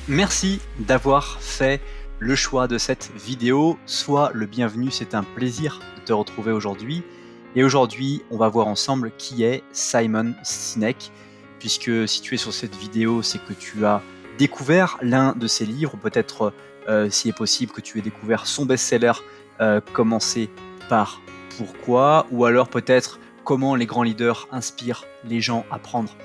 Merci d'avoir fait le choix de cette vidéo. Sois le bienvenu, c'est un plaisir de te retrouver aujourd'hui. Et aujourd'hui, on va voir ensemble qui est Simon Sinek, puisque si tu es sur cette vidéo, c'est que tu as découvert l'un de ses livres, peut-être s'il est possible que tu aies découvert son best-seller, commencer par Pourquoi, ou alors peut-être comment les grands leaders inspirent les gens à prendre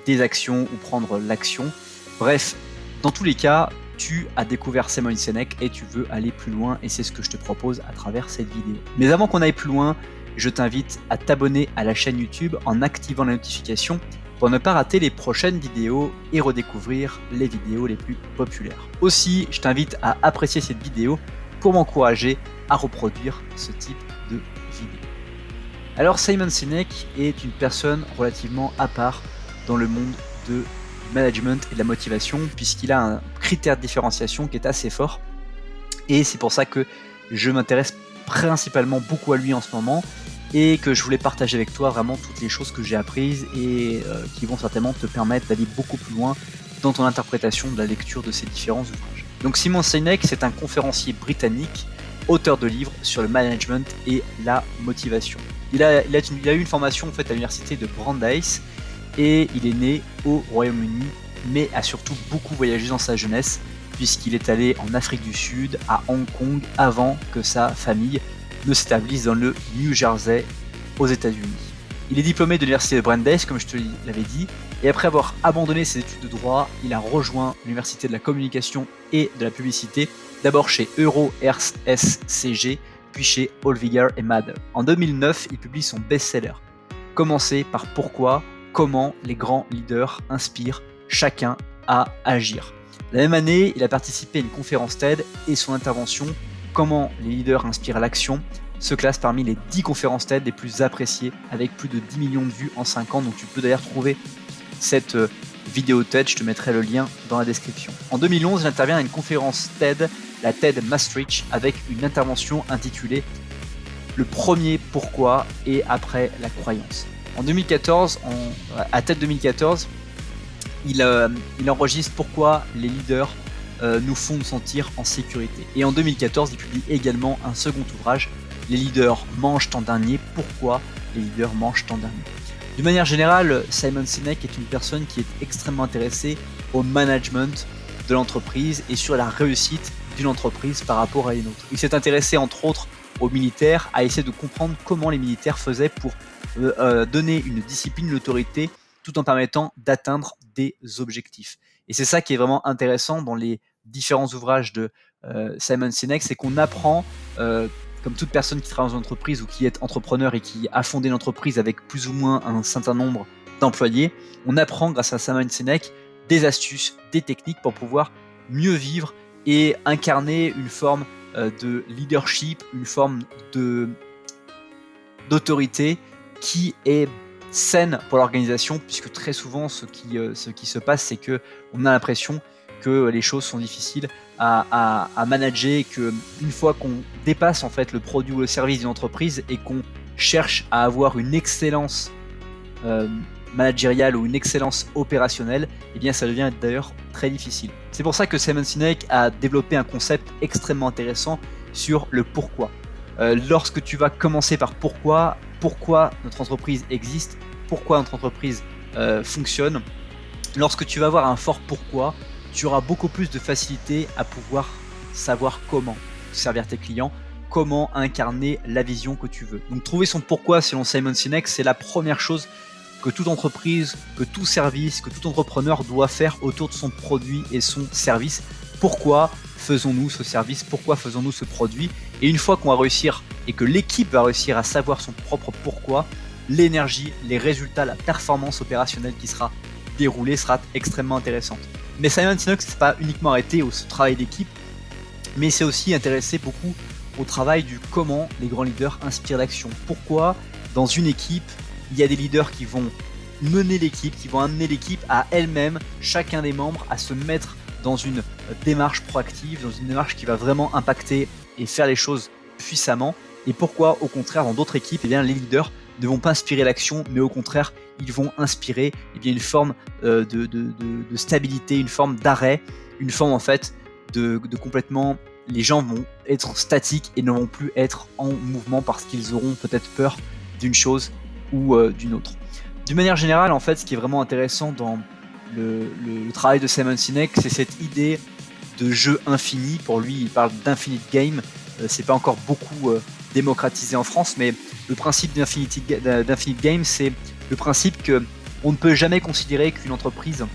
des actions ou prendre l'action. Bref, dans tous les cas, tu as découvert Simon Sinek et tu veux aller plus loin, et c'est ce que je te propose à travers cette vidéo. Mais avant qu'on aille plus loin, je t'invite à t'abonner à la chaîne YouTube en activant la notification pour ne pas rater les prochaines vidéos et redécouvrir les vidéos les plus populaires. Aussi, je t'invite à apprécier cette vidéo pour m'encourager à reproduire ce type de vidéo. Alors Simon Sinek est une personne relativement à part dans le monde du management et de la motivation, puisqu'il a un critère de différenciation qui est assez fort, et c'est pour ça que je m'intéresse principalement beaucoup à lui en ce moment, et que je voulais partager avec toi vraiment toutes les choses que j'ai apprises et qui vont certainement te permettre d'aller beaucoup plus loin dans ton interprétation de la lecture de ces différents ouvrages. Donc Simon Sinek, c'est un conférencier britannique, auteur de livres sur le management et la motivation. Il a eu une formation faite à l'université de Brandeis, et il est né au Royaume-Uni, mais a surtout beaucoup voyagé dans sa jeunesse, puisqu'il est allé en Afrique du Sud, à Hong Kong, avant que sa famille ne s'établisse dans le New Jersey, aux États-Unis. Il est diplômé de l'université de Brandeis, comme je te l'avais dit, et après avoir abandonné ses études de droit, il a rejoint l'université de la communication et de la publicité, d'abord chez Euro RSCG, puis chez Olviger et Mather. En 2009, il publie son best-seller, Commencer par Pourquoi, comment les grands leaders inspirent chacun à agir. La même année, il a participé à une conférence TED et son intervention Comment les leaders inspirent l'action se classe parmi les 10 conférences TED les plus appréciées, avec plus de 10 millions de vues en 5 ans. Donc tu peux d'ailleurs trouver cette vidéo TED, je te mettrai le lien dans la description. En 2011, il intervient à une conférence TED, la TED Maastricht, avec une intervention intitulée Le premier pourquoi et après la croyance. En 2014, à TED 2014, il enregistre Pourquoi les leaders nous font nous sentir en sécurité. Et en 2014, il publie également un second ouvrage, Les leaders mangent en dernier, pourquoi les leaders mangent en dernier. D'une manière générale, Simon Sinek est une personne qui est extrêmement intéressée au management de l'entreprise et sur la réussite d'une entreprise par rapport à une autre. Il s'est intéressé entre autres aux militaires, à essayer de comprendre comment les militaires faisaient pour donner une discipline, une autorité, tout en permettant d'atteindre des objectifs. Et c'est ça qui est vraiment intéressant dans les différents ouvrages de Simon Sinek, c'est qu'on apprend, comme toute personne qui travaille dans une entreprise ou qui est entrepreneur et qui a fondé une entreprise avec plus ou moins un certain nombre d'employés, on apprend grâce à Simon Sinek des astuces, des techniques pour pouvoir mieux vivre et incarner une forme de leadership, une forme d'autorité qui est saine pour l'organisation, puisque très souvent ce qui se passe, c'est que on a l'impression que les choses sont difficiles à manager, et que une fois qu'on dépasse en fait le produit ou le service d'une entreprise et qu'on cherche à avoir une excellence managériale ou une excellence opérationnelle, eh bien ça devient d'ailleurs très difficile. C'est pour ça que Simon Sinek a développé un concept extrêmement intéressant sur le pourquoi. Lorsque tu vas commencer par pourquoi notre entreprise existe, pourquoi notre entreprise fonctionne, lorsque tu vas avoir un fort pourquoi, tu auras beaucoup plus de facilité à pouvoir savoir comment servir tes clients, comment incarner la vision que tu veux. Donc trouver son pourquoi selon Simon Sinek, c'est la première chose que toute entreprise, que tout service, que tout entrepreneur doit faire autour de son produit et son service. Pourquoi faisons-nous ce service? Pourquoi faisons-nous ce produit? Et une fois qu'on va réussir et que l'équipe va réussir à savoir son propre pourquoi, l'énergie, les résultats, la performance opérationnelle qui sera déroulée sera extrêmement intéressante. Mais Simon Sinek ne s'est pas uniquement arrêté au travail d'équipe, mais s'est aussi intéressé beaucoup au travail du comment les grands leaders inspirent l'action. Pourquoi dans une équipe, il y a des leaders qui vont mener l'équipe, qui vont amener l'équipe à elle-même, chacun des membres, à se mettre dans une démarche proactive, dans une démarche qui va vraiment impacter et faire les choses puissamment. Et pourquoi, au contraire, dans d'autres équipes, eh bien, les leaders ne vont pas inspirer l'action, mais au contraire, ils vont inspirer une forme de stabilité, une forme d'arrêt, une forme en fait de complètement, les gens vont être statiques et ne vont plus être en mouvement parce qu'ils auront peut-être peur d'une chose ou d'une autre. D'une manière générale, en fait, ce qui est vraiment intéressant dans le travail de Simon Sinek, c'est cette idée de jeu infini. Pour lui, il parle d'infinite game. C'est pas encore beaucoup démocratisé en France, mais le principe d'infinite game, c'est le principe que on ne peut jamais considérer qu'une entreprise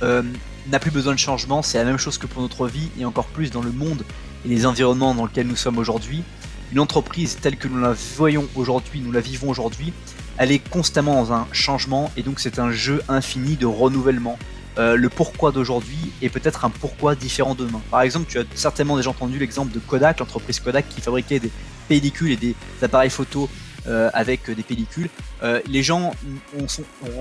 n'a plus besoin de changement. C'est la même chose que pour notre vie, et encore plus dans le monde et les environnements dans lesquels nous sommes aujourd'hui. Une entreprise telle que nous la voyons aujourd'hui, nous la vivons aujourd'hui, elle est constamment dans un changement, et donc c'est un jeu infini de renouvellement. Le pourquoi d'aujourd'hui est peut-être un pourquoi différent demain. Par exemple, tu as certainement déjà entendu l'exemple de Kodak, l'entreprise Kodak qui fabriquait des pellicules et des appareils photo avec des pellicules. Les gens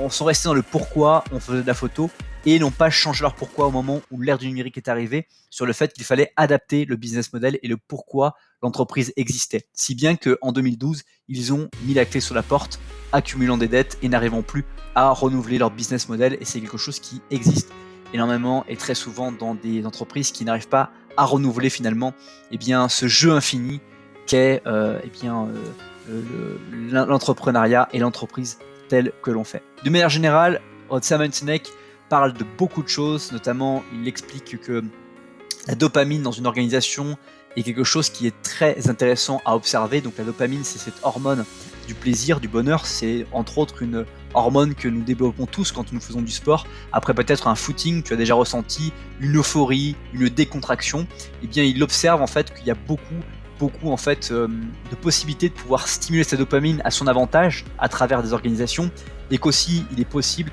sont restés dans le pourquoi on faisait de la photo et n'ont pas changé leur pourquoi au moment où l'ère du numérique est arrivée, sur le fait qu'il fallait adapter le business model et le pourquoi l'entreprise existait. Si bien qu'en 2012, ils ont mis la clé sur la porte, accumulant des dettes et n'arrivant plus à renouveler leur business model, et c'est quelque chose qui existe énormément et très souvent dans des entreprises qui n'arrivent pas à renouveler finalement ce jeu infini qu'est l'entrepreneuriat et l'entreprise telle que l'on fait. De manière générale, Simon Sinek parle de beaucoup de choses, notamment il explique que la dopamine dans une organisation est quelque chose qui est très intéressant à observer. Donc la dopamine, c'est cette hormone du plaisir, du bonheur. C'est entre autres une hormone que nous développons tous quand nous faisons du sport. Après peut-être un footing, tu as déjà ressenti une euphorie, une décontraction. Eh bien, il observe en fait qu'il y a beaucoup en fait de possibilités de pouvoir stimuler cette dopamine à son avantage à travers des organisations, et qu'aussi il est possible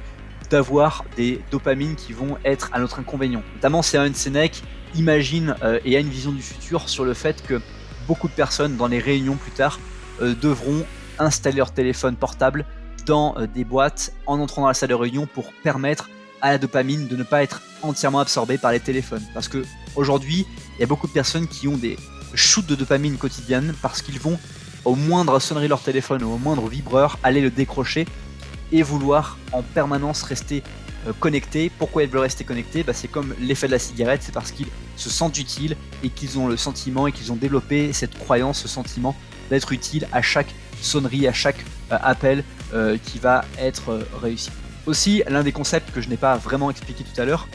d'avoir des dopamines qui vont être à notre inconvénient. Notamment, Simon Sinek imagine et a une vision du futur sur le fait que beaucoup de personnes dans les réunions plus tard devront installer leur téléphone portable dans des boîtes en entrant dans la salle de réunion pour permettre à la dopamine de ne pas être entièrement absorbée par les téléphones. Parce que aujourd'hui, il y a beaucoup de personnes qui ont des shoots de dopamine quotidiennes parce qu'ils vont au moindre sonnerie de leur téléphone ou au moindre vibreur aller le décrocher et vouloir en permanence rester connectés. Pourquoi ils veulent rester connectés ? C'est comme l'effet de la cigarette, c'est parce qu'ils se sentent utiles et qu'ils ont le sentiment et qu'ils ont développé cette croyance, ce sentiment d'être utile à chaque sonnerie, à chaque appel qui va être réussi. Aussi, l'un des concepts que je n'ai pas vraiment expliqué tout à l'heure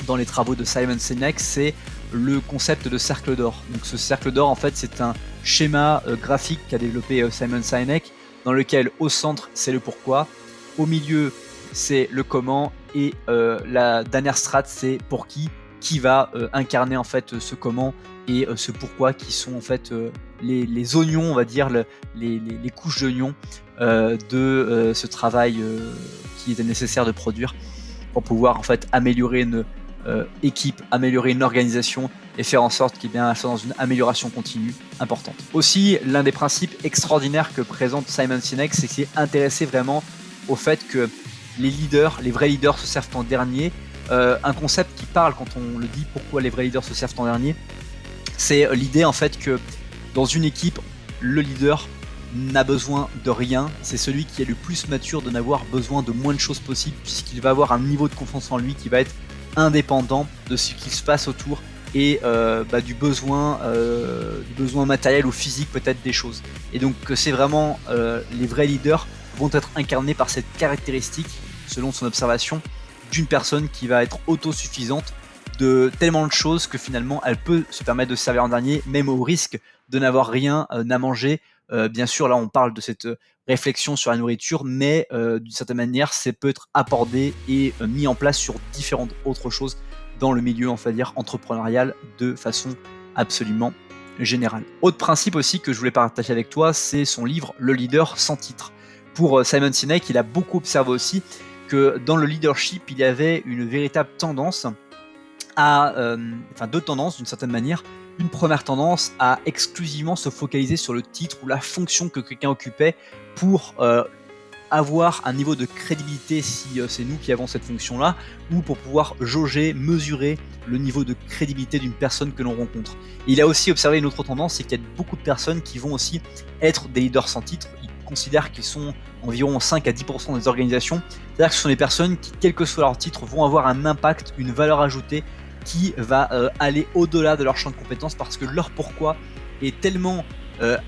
dans les travaux de Simon Sinek, c'est le concept de cercle d'or. Donc ce cercle d'or, en fait, c'est un schéma graphique qu'a développé Simon Sinek, dans lequel au centre c'est le pourquoi, au milieu c'est le comment, et la dernière strate c'est pour qui va incarner en fait ce comment et ce pourquoi, qui sont en fait les oignons, on va dire, les couches d'oignons de ce travail qui était nécessaire de produire pour pouvoir en fait améliorer une équipe, améliorer une organisation et faire en sorte qu'il soit dans une amélioration continue importante. Aussi, l'un des principes extraordinaires que présente Simon Sinek, c'est qu'il est intéressé vraiment au fait que les leaders, les vrais leaders se servent en dernier. Un concept qui parle quand on le dit, pourquoi les vrais leaders se servent en dernier, c'est l'idée en fait que dans une équipe, le leader n'a besoin de rien, c'est celui qui est le plus mature de n'avoir besoin de moins de choses possibles, puisqu'il va avoir un niveau de confiance en lui qui va être indépendant de ce qui se passe autour et du besoin matériel ou physique peut-être des choses. Et donc c'est vraiment les vrais leaders vont être incarnés par cette caractéristique, selon son observation, d'une personne qui va être autosuffisante de tellement de choses que finalement elle peut se permettre de se servir en dernier, même au risque de n'avoir rien à manger. Bien sûr, là on parle de cette réflexion sur la nourriture, mais d'une certaine manière, c'est peut être abordé et mis en place sur différentes autres choses dans le milieu, on va dire, entrepreneurial de façon absolument générale. Autre principe aussi que je voulais partager avec toi, c'est son livre Le leader sans titre. Pour Simon Sinek, il a beaucoup observé aussi que dans le leadership, il y avait une véritable tendance deux tendances d'une certaine manière. Une première tendance à exclusivement se focaliser sur le titre ou la fonction que quelqu'un occupait pour avoir un niveau de crédibilité si c'est nous qui avons cette fonction-là, ou pour pouvoir jauger, mesurer le niveau de crédibilité d'une personne que l'on rencontre. Et il a aussi observé une autre tendance, c'est qu'il y a beaucoup de personnes qui vont aussi être des leaders sans titre. Il considère qu'ils sont environ 5 à 10% des organisations. C'est-à-dire que ce sont des personnes qui, quel que soit leur titre, vont avoir un impact, une valeur ajoutée qui va aller au-delà de leur champ de compétences parce que leur pourquoi est tellement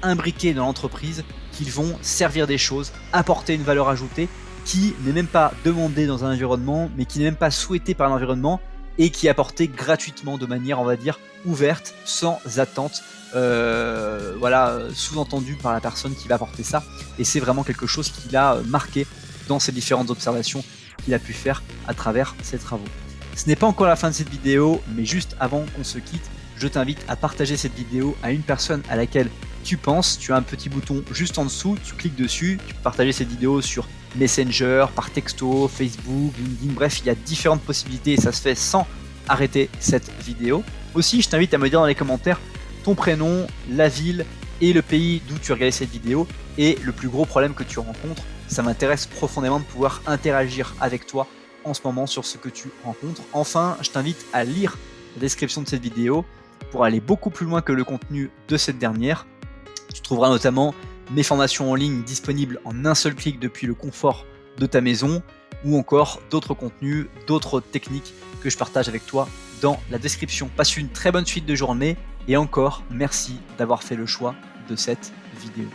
imbriqué dans l'entreprise qu'ils vont servir des choses, apporter une valeur ajoutée qui n'est même pas demandée dans un environnement, mais qui n'est même pas souhaitée par l'environnement et qui est apportée gratuitement de manière, on va dire, ouverte, sans attente, voilà, sous-entendu par la personne qui va apporter ça. Et c'est vraiment quelque chose qui l'a marqué dans ses différentes observations qu'il a pu faire à travers ses travaux. Ce n'est pas encore la fin de cette vidéo, mais juste avant qu'on se quitte, je t'invite à partager cette vidéo à une personne à laquelle tu penses. Tu as un petit bouton juste en dessous, tu cliques dessus, tu peux partager cette vidéo sur Messenger, par texto, Facebook, LinkedIn, bref, il y a différentes possibilités et ça se fait sans arrêter cette vidéo. Aussi, je t'invite à me dire dans les commentaires ton prénom, la ville et le pays d'où tu regardais cette vidéo et le plus gros problème que tu rencontres. Ça m'intéresse profondément de pouvoir interagir avec toi en ce moment sur ce que tu rencontres. Enfin, je t'invite à lire la description de cette vidéo pour aller beaucoup plus loin que le contenu de cette dernière. Tu trouveras notamment mes formations en ligne disponibles en un seul clic depuis le confort de ta maison ou encore d'autres contenus, d'autres techniques que je partage avec toi dans la description. Passe une très bonne suite de journée et encore merci d'avoir fait le choix de cette vidéo.